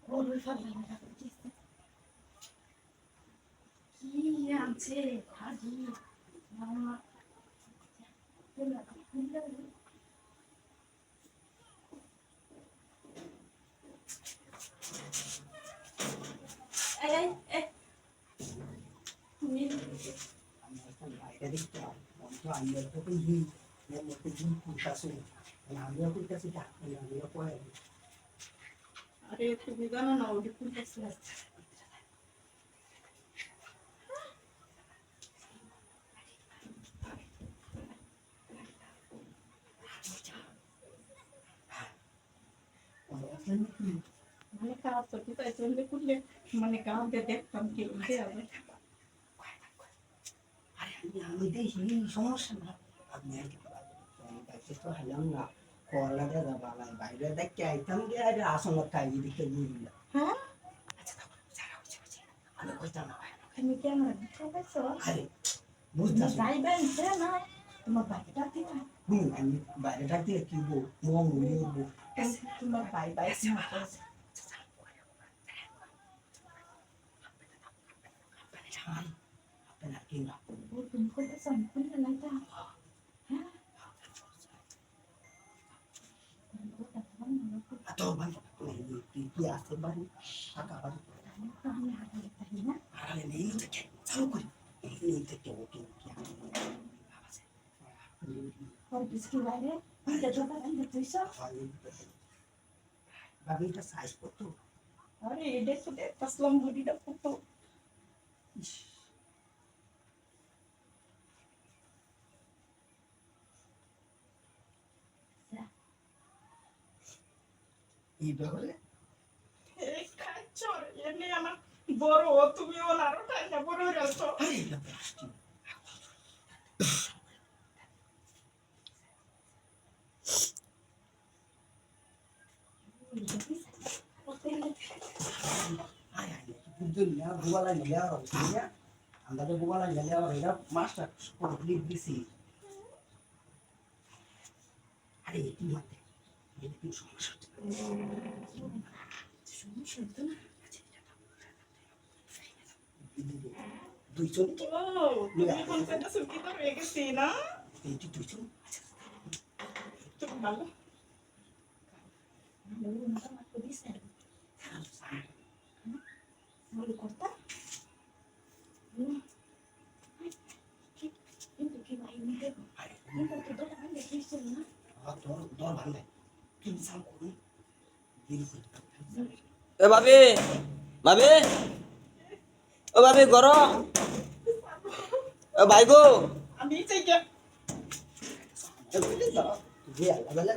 ওরে ফাল্লা কি আছে ভাজি মামা এই এই তুমি বাইরে দেখতে তো আমি তো দিই মধ্যে দিন পুষাছে আমিও করতেছি ডাক্তার আমিও পড়ে আরে তুমি জানো না ওটি পুরতেছে মানে খারাপ তো তাই চললে করলে মানে গাঁতে দেখতাম কি হবে আমি দেখি সমস্যা না আপনি তো হলাম না করলা দাদা বালাই বাইরে দেখতে আইতাম যে আরে আসল খাই দিকে বুঝলা হ্যাঁ আচ্ছা আমি কইতাম না তুমি কেন খাইছো আরে বুঝতাছ যাইবেন যে না তোমার বাড়িটা দিই আমি বাইরে থাকতে কি বল মম নিব তোমার বাই বাই আপনার কিনা তুমি কইতেছো আমি খুললে লাইটা হ্যাঁ atau banyak ini biasa baru agak baru আমি হাঁটালে তাই না hal ini itu selalu kau ini itu oke আর বিস্কি বাইরে এটা জোড়া আনতে তুইছো babi itu size foto আরে এটা তো দেখতাম বডিটা কত ini berapa এই খাচ্ছো এনে আমার বড় তুমিও নারো খাই না বড় হইছো ini plastik ayah ini butuhnya bualan ya orangnya anda tuh bualan ya orangnya masak komplit di sini ada itu mati itu সমস্যা সমস্যা না দুইজন ও তুমি কোন সেটা সুকি তো হয়ে গেছি না এইটি দুইজন তুমি ভালো না না তো দিছে বল করতা কিন্তু কি ভাই নিতে কিন্তু তো তো আমি দেখিছি না দর ভালো তুমি সাম করুন বিলকুল এ ভাবি ভাবি ও ভাবি গর ভাই গো আমি চাই কে যে আলাদা